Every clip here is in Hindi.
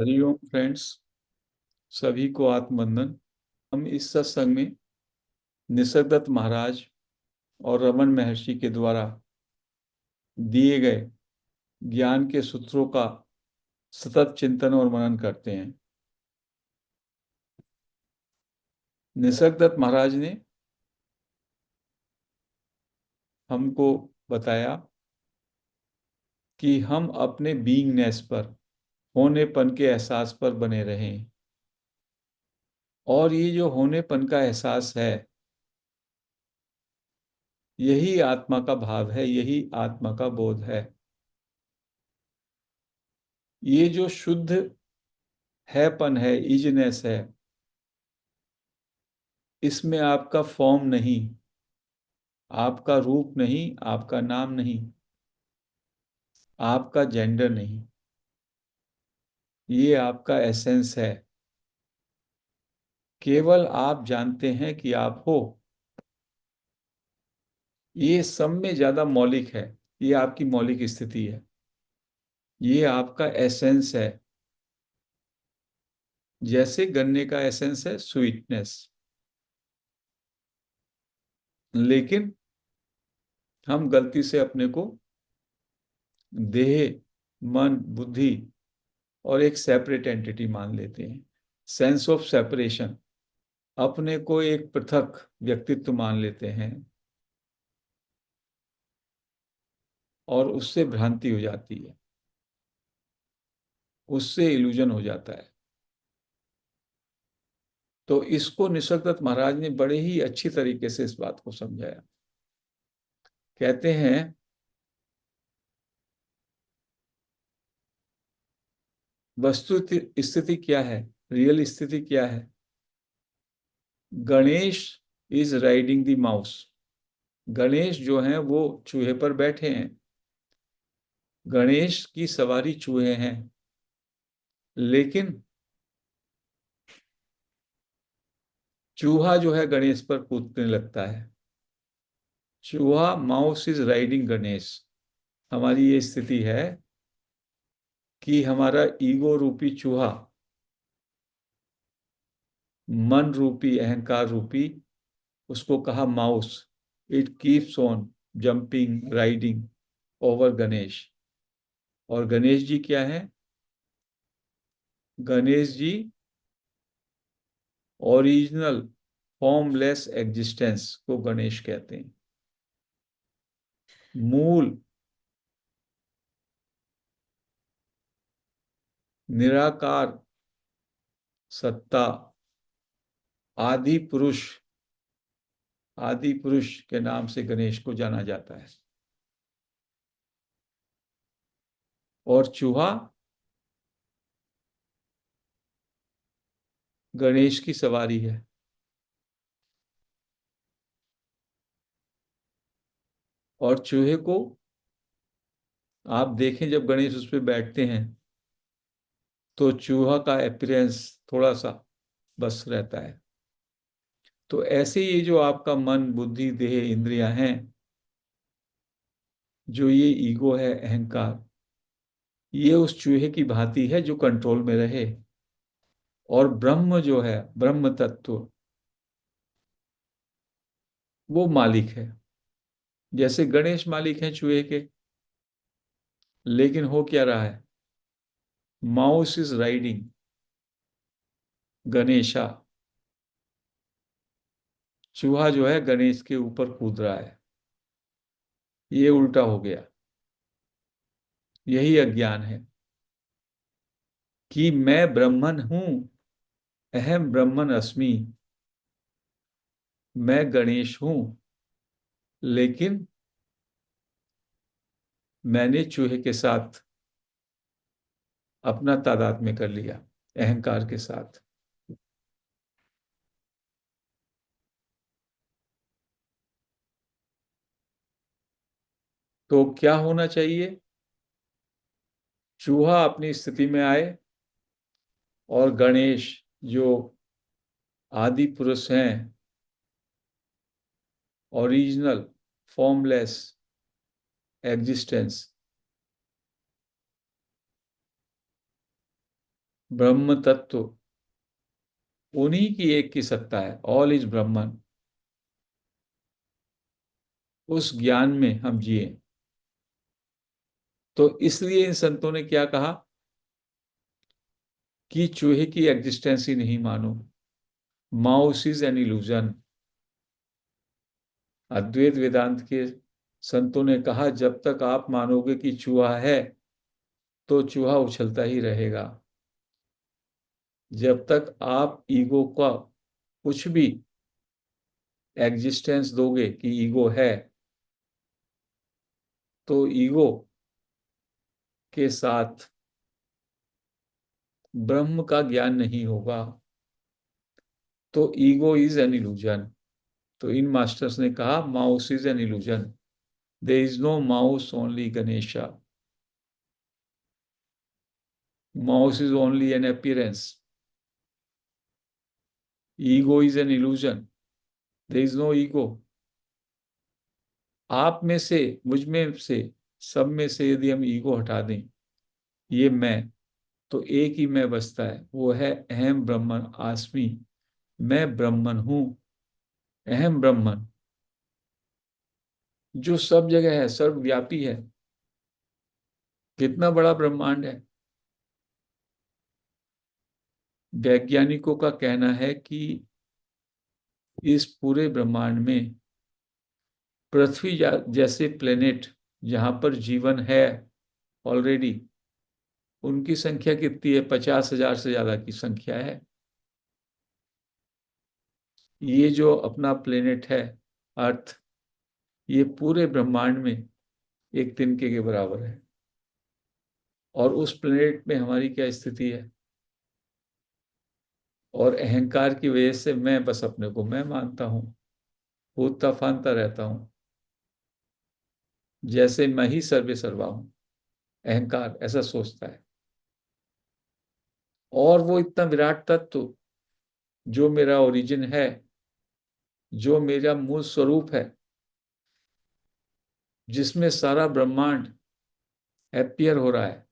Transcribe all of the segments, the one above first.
हरिओम फ्रेंड्स, सभी को आत्मवंदन। हम इस सत्संग में निसर्गदत्त महाराज और रमन महर्षि के द्वारा दिए गए ज्ञान के सूत्रों का सतत चिंतन और मनन करते हैं। निसर्गदत्त महाराज ने हमको बताया कि हम अपने बीइंगनेस पर, होनेपन के एहसास पर बने रहें। और ये जो होनेपन का एहसास है, यही आत्मा का भाव है, यही आत्मा का बोध है। ये जो शुद्ध हैपन है, इजनेस है, इसमें आपका फॉर्म नहीं, आपका रूप नहीं, आपका नाम नहीं, आपका जेंडर नहीं, ये आपका एसेंस है। केवल आप जानते हैं कि आप हो। ये सब में ज्यादा मौलिक है। ये आपकी मौलिक स्थिति है, ये आपका एसेंस है। जैसे गन्ने का एसेंस है स्वीटनेस। लेकिन हम गलती से अपने को देह, मन, बुद्धि और एक सेपरेट एंटिटी मान लेते हैं। सेंस ऑफ सेपरेशन, अपने को एक पृथक व्यक्तित्व मान लेते हैं और उससे भ्रांति हो जाती है, उससे इल्यूजन हो जाता है। तो इसको निसर्गदत्त महाराज ने बड़े ही अच्छी तरीके से इस बात को समझाया। कहते हैं, वस्तु स्थिति क्या है, रियल स्थिति क्या है? Ganesh is riding the mouse. Ganesh जो हैं वो चूहे पर बैठे हैं। गणेश की सवारी चूहे हैं। लेकिन चूहा जो है गणेश पर कूदने लगता है। चूहा, माउस इज राइडिंग गणेश। हमारी ये स्थिति है कि हमारा ईगो रूपी चूहा, मन रूपी, अहंकार रूपी, उसको कहा mouse, it keeps on jumping, riding over Ganesh. और गणेश जी क्या है? Ganesh ji original formless existence को गणेश कहते हैं। मूल, निराकार सत्ता, आदि पुरुष, आदि पुरुष के नाम से गणेश को जाना जाता है। और चूहा गणेश की सवारी है। और चूहे को आप देखें, जब गणेश उस पर बैठते हैं तो चूहा का अपीयरेंस थोड़ा सा बस रहता है। तो ऐसे ये जो आपका मन, बुद्धि, देह, इंद्रियां हैं, जो ये ईगो है, अहंकार, ये उस चूहे की भांति है जो कंट्रोल में रहे। और ब्रह्म जो है, ब्रह्म तत्व, वो मालिक है। जैसे गणेश मालिक हैं चूहे के। लेकिन हो क्या रहा है? Mouse is riding Ganesha. चूहा जो है गणेश के ऊपर कूद रहा है। ये उल्टा हो गया। यही अज्ञान है कि मैं ब्रह्मन हूं, अहम ब्रह्मन अस्मि, मैं गणेश हूं। लेकिन मैंने चूहे के साथ अपना तादात्म्य कर लिया, अहंकार के साथ। तो क्या होना चाहिए? चूहा अपनी स्थिति में आए और गणेश जो आदि पुरुष हैं, ओरिजिनल फॉर्मलेस एग्जिस्टेंस, ब्रह्म तत्व उन्हीं की एक की सत्ता है, ऑल इज ब्रह्मन। उस ज्ञान में हम जिए। तो इसलिए इन संतों ने क्या कहा कि चूहे की एग्जिस्टेंस ही नहीं मानो, माउस इज एन इल्यूजन। अद्वैत वेदांत के संतों ने कहा जब तक आप मानोगे कि चूहा है तो चूहा उछलता ही रहेगा। जब तक आप ईगो का कुछ भी एग्जिस्टेंस दोगे कि ईगो है, तो ईगो के साथ ब्रह्म का ज्ञान नहीं होगा। तो ईगो इज एन इल्यूजन। तो इन मास्टर्स ने कहा mouse is an illusion, there is no mouse, only Ganesha. Mouse is only an appearance, ego is an illusion, there is no ego. आप में से, मुझ में से, सब में से यदि हम ईगो हटा दें, ये मैं, तो एक ही मैं बचता है, वो है अहम ब्रह्मन आस्मि। मैं ब्रह्मन हूं, अहम ब्रह्मन, जो सब जगह है, सर्वव्यापी है। कितना बड़ा ब्रह्मांड है। वैज्ञानिकों का कहना है कि इस पूरे ब्रह्मांड में पृथ्वी जैसे प्लेनेट जहां पर जीवन है ऑलरेडी, उनकी संख्या कितनी है? 50,000 से ज्यादा की संख्या है। ये जो अपना प्लेनेट है अर्थ, ये पूरे ब्रह्मांड में एक तिनके के बराबर है। और उस प्लेनेट में हमारी क्या स्थिति है? और अहंकार की वजह से मैं बस अपने को मैं मानता हूं, कूदता फांदता रहता हूं, जैसे मैं ही सर्वे सर्वा हूं। अहंकार ऐसा सोचता है। और वो इतना विराट तत्व जो मेरा ओरिजिन है, जो मेरा मूल स्वरूप है, जिसमें सारा ब्रह्मांड अपीयर हो रहा है,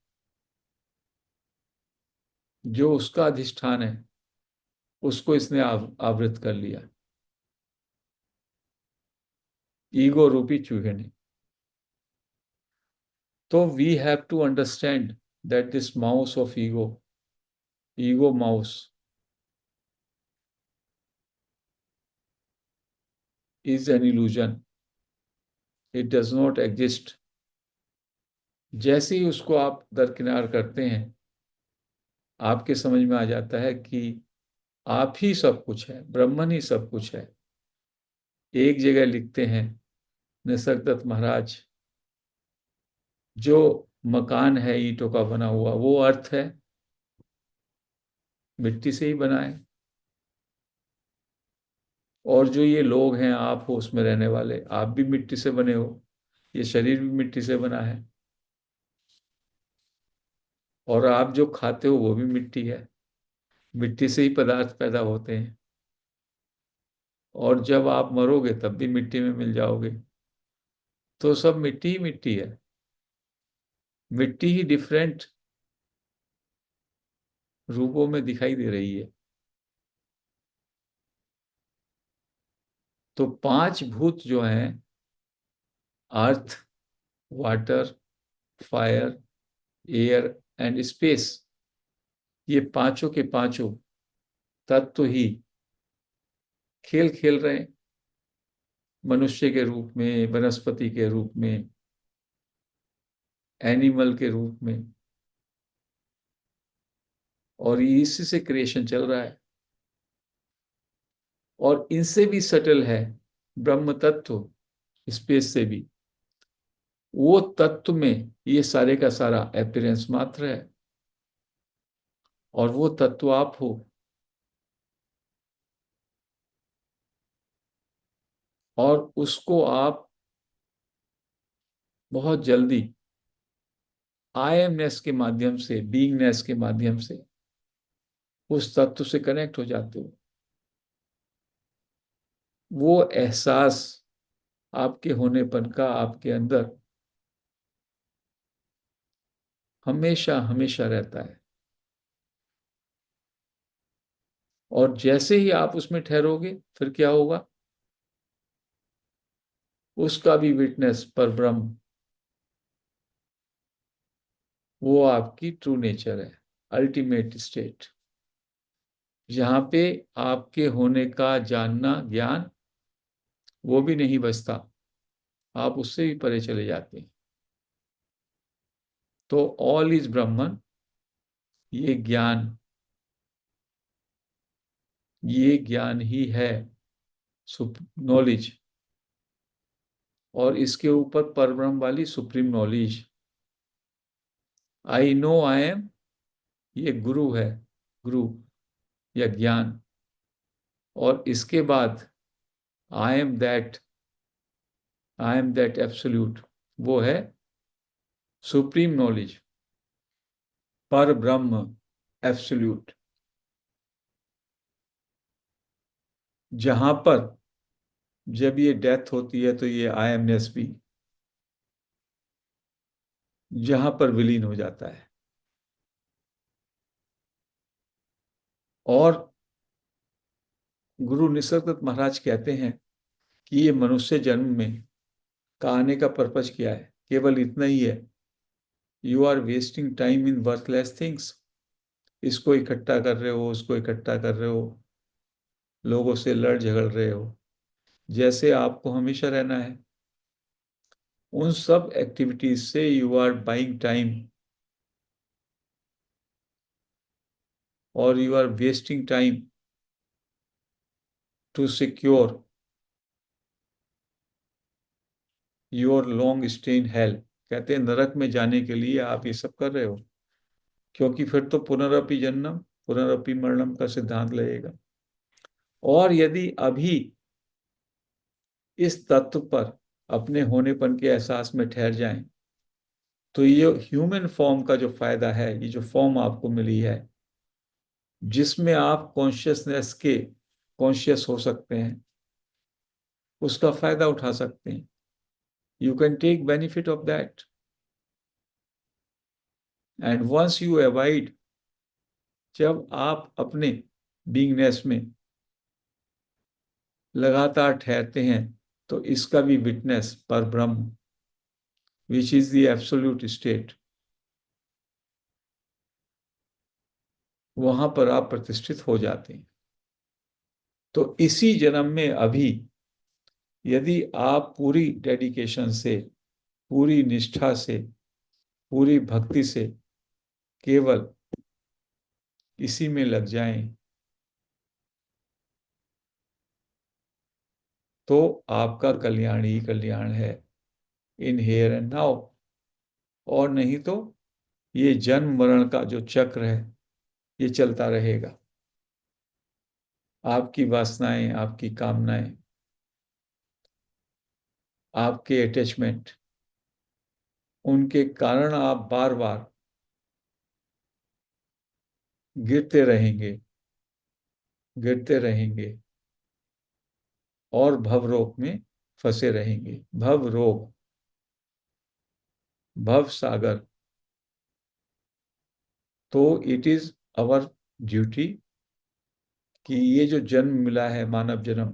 जो उसका अधिष्ठान है, उसको इसने आवृत कर लिया ईगो रूपी चूहे ने। तो we have to understand that this mouse of ego, ego mouse, is an illusion, it does not exist. जैसे ही उसको आप दरकिनार करते हैं, आपके समझ में आ जाता है कि आप ही सब कुछ है, ब्रह्मन ही सब कुछ है। एक जगह लिखते हैं निसर्गदत्त महाराज, जो मकान है ईंटों का बना हुआ, वो अर्थ है, मिट्टी से ही बना है। और जो ये लोग हैं, आप हो उसमें रहने वाले, आप भी मिट्टी से बने हो, ये शरीर भी मिट्टी से बना है। और आप जो खाते हो वो भी मिट्टी है, मिट्टी से ही पदार्थ पैदा होते हैं। और जब आप मरोगे तब भी मिट्टी में मिल जाओगे। तो सब मिट्टी ही मिट्टी है, मिट्टी ही डिफरेंट रूपों में दिखाई दे रही है। तो पांच भूत जो हैं, earth, water, fire, air and space, ये पांचों के पांचों तत्व ही खेल खेल रहे हैं, मनुष्य के रूप में, वनस्पति के रूप में, एनिमल के रूप में। और इसी से क्रिएशन चल रहा है। और इनसे भी सटल है ब्रह्म तत्व, स्पेस से भी। वो तत्व में ये सारे का सारा अपीयरेंस मात्र है, और वो तत्व आप हो। और उसको आप बहुत जल्दी आई एमनेस के माध्यम से, बीइंगनेस के माध्यम से उस तत्व से कनेक्ट हो जाते हो। वो एहसास आपके होनेपन का आपके अंदर हमेशा हमेशा रहता है। और जैसे ही आप उसमें ठहरोगे फिर क्या होगा? उसका भी विटनेस पर ब्रह्म, वो आपकी ट्रू नेचर है, अल्टीमेट स्टेट, जहां पे आपके होने का जानना ज्ञान वो भी नहीं बचता, आप उससे भी परे चले जाते हैं। तो ऑल इज ब्रह्मन, ये ज्ञान, ये ज्ञान ही है नॉलेज, और इसके ऊपर परब्रह्म वाली supreme knowledge, I know I am, ये गुरु है, गुरु या ज्ञान। और इसके बाद आई एम दैट एब्सोल्यूट, वो है सुप्रीम नॉलेज, पर ब्रह्म, एब्सोल्यूट, जहां पर जब ये डेथ होती है तो ये आई एमनेस भी जहां पर विलीन हो जाता है। और गुरु निसर्गदत्त महाराज कहते हैं कि ये मनुष्य जन्म में का आने का पर्पज क्या है? केवल इतना ही है, you are wasting time in worthless things. इसको इकट्ठा कर रहे हो, उसको इकट्ठा कर रहे हो, लोगों से लड़ झगड़ रहे हो, जैसे आपको हमेशा रहना है। उन सब एक्टिविटीज से यू आर बाइंग टाइम, और you are wasting time to secure your long stay in hell. कहते हैं नरक में जाने के लिए आप ये सब कर रहे हो, क्योंकि फिर तो पुनरअपि जन्म पुनरअपि मरणम का सिद्धांत लगेगा। और यदि अभी इस तत्व पर अपने होनेपन के एहसास में ठहर जाएं, तो ये ह्यूमन फॉर्म का जो फायदा है, ये जो फॉर्म आपको मिली है, जिसमें आप कॉन्शियसनेस के कॉन्शियस हो सकते हैं, उसका फायदा उठा सकते हैं। You can take benefit of that, and once you avoid, जब आप अपने बीइंगनेस में लगातार ठहरते हैं, तो इसका भी विटनेस पर ब्रह्म, which is the absolute state, वहां पर आप प्रतिष्ठित हो जाते हैं। तो इसी जन्म में अभी यदि आप पूरी डेडिकेशन से, पूरी निष्ठा से, पूरी भक्ति से केवल इसी में लग जाएं, तो आपका कल्याण ही कल्याण है, इन हेयर एंड नाउ। और नहीं तो ये जन्म मरण का जो चक्र है, ये चलता रहेगा। आपकी वासनाएं, आपकी कामनाएं, आपके अटैचमेंट, उनके कारण आप बार बार गिरते रहेंगे, गिरते रहेंगे, और भवरोग में फंसे रहेंगे। भव रोग, भव सागर। तो इट इज अवर ड्यूटी कि ये जो जन्म मिला है, मानव जन्म,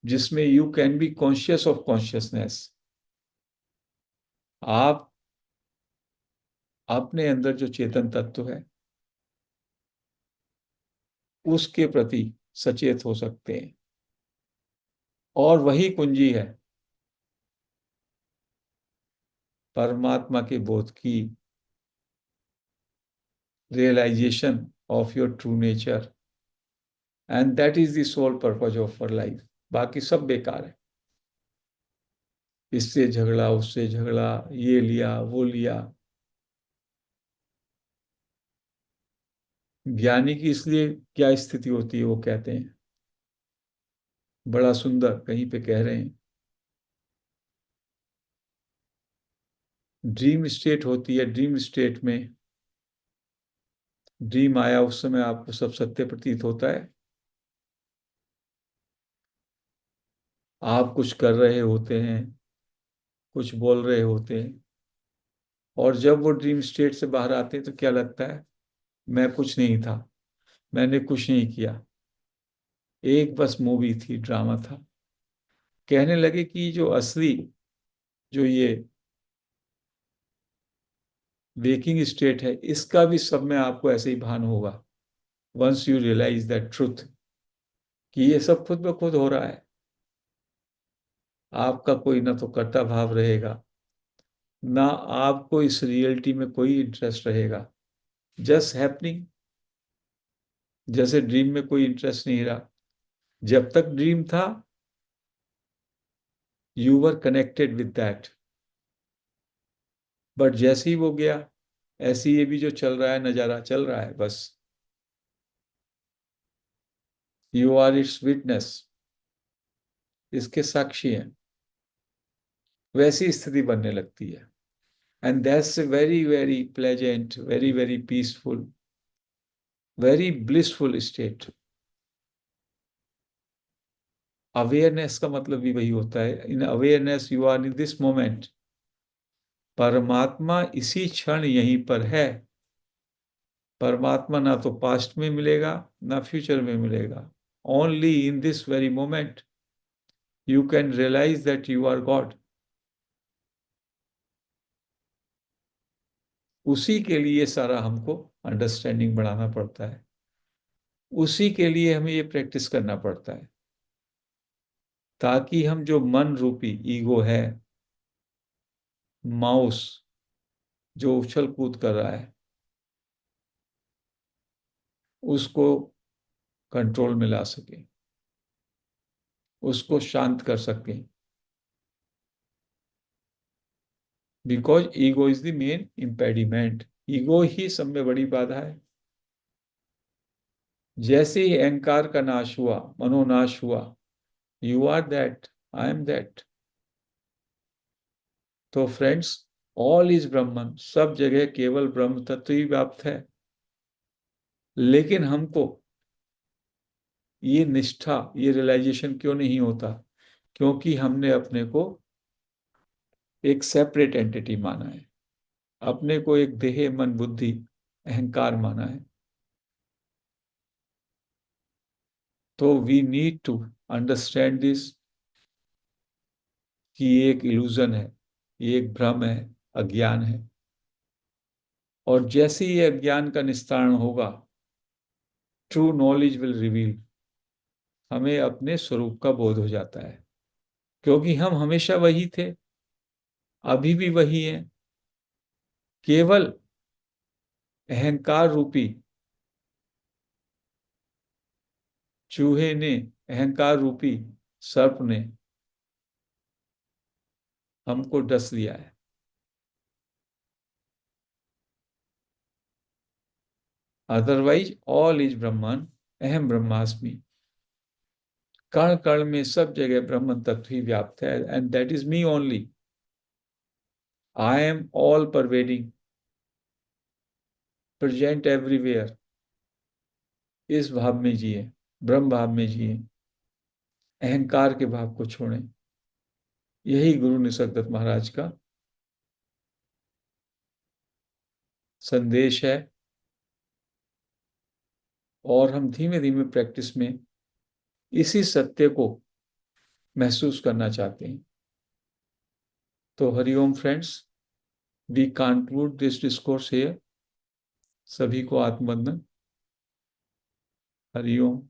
जिसमें you can be conscious of consciousness, आप अपने अंदर जो चेतन तत्व है उसके प्रति सचेत हो सकते हैं। और वही कुंजी है परमात्मा के बोध की, realization of your true nature, and that is the sole purpose of our life. बाकी सब बेकार है, इससे झगड़ा, उससे झगड़ा, ये लिया वो लिया। ज्ञानी की इसलिए क्या स्थिति होती है, वो कहते हैं, बड़ा सुंदर कहीं पे कह रहे हैं, ड्रीम स्टेट होती है। ड्रीम स्टेट में ड्रीम आया, उस समय आपको सब सत्य प्रतीत होता है, आप कुछ कर रहे होते हैं, कुछ बोल रहे होते हैं, और जब वो ड्रीम स्टेट से बाहर आते हैं तो क्या लगता है? मैं कुछ नहीं था, मैंने कुछ नहीं किया। एक बस मूवी थी, ड्रामा था। कहने लगे कि जो असली, जो ये वेकिंग स्टेट है, इसका भी सब में आपको ऐसे ही भान होगा, once you realize that truth, कि ये सब खुद ब खुद हो रहा है। आपका कोई ना तो कर्ता भाव रहेगा, ना आपको इस रियलिटी में कोई इंटरेस्ट रहेगा। जस्ट हैपनिंग, जैसे ड्रीम में कोई इंटरेस्ट नहीं रहा। जब तक ड्रीम था, you were connected with that, but जैसे ही वो गया, ऐसे ही ये भी जो चल रहा है, नजारा चल रहा है बस। यू आर इट्स विटनेस, इसके साक्षी हैं। वैसी स्थिति बनने लगती है। And that's a very very pleasant, very very peaceful, very blissful state. Awareness का मतलब भी वही होता है। In awareness you are in this moment. परमात्मा इसी क्षण यहीं पर है। परमात्मा ना तो पास्ट में मिलेगा, ना फ्यूचर में मिलेगा। Only in this very moment you can realize that you are God. उसी के लिए सारा हमको अंडरस्टैंडिंग बढ़ाना पड़ता है। उसी के लिए हमें ये प्रैक्टिस करना पड़ता है, ताकि हम जो मन रूपी ईगो है, माउस जो उछल कूद कर रहा है, उसको कंट्रोल में ला सके, उसको शांत कर सके। Because ego is the main impediment. Ego ही सब में बड़ी बाधा है। जैसे ही अहंकार का नाश हुआ, मनोनाश हुआ, you are that, I am that. तो फ्रेंड्स, ऑल इज ब्रह्मन, सब जगह केवल ब्रह्म तत्व ही व्याप्त है। लेकिन हमको ये निष्ठा, ये रियलाइजेशन क्यों नहीं होता? क्योंकि हमने अपने को एक सेपरेट एंटिटी माना है, अपने को एक देह मन बुद्धि अहंकार माना है। तो we need to understand this, कि ये एक इल्यूजन है, ये एक भ्रम है, अज्ञान है। और जैसे ही ये अज्ञान का निस्तारण होगा, ट्रू नॉलेज विल रिवील, हमें अपने स्वरूप का बोध हो जाता है। क्योंकि हम हमेशा वही थे, अभी भी वही हैं। केवल अहंकार रूपी चूहे ने, अहंकार रूपी सर्प ने हमको डस लिया है। अदरवाइज ऑल इज ब्रह्मन, अहम ब्रह्मास्मि। कण कण में सब जगह ब्रह्मन तत्व ही व्याप्त है, and that is me only. I am all pervading, present everywhere. इस भाव में जिए, ब्रह्म भाव में जिए, अहंकार के भाव को छोड़ें। यही गुरु निसर्गदत्त महाराज का संदेश है। और हम धीमे धीमे प्रैक्टिस में इसी सत्य को महसूस करना चाहते हैं। तो Hariom friends, we conclude this discourse here. सभी को आत्मवंदन। हरिओम।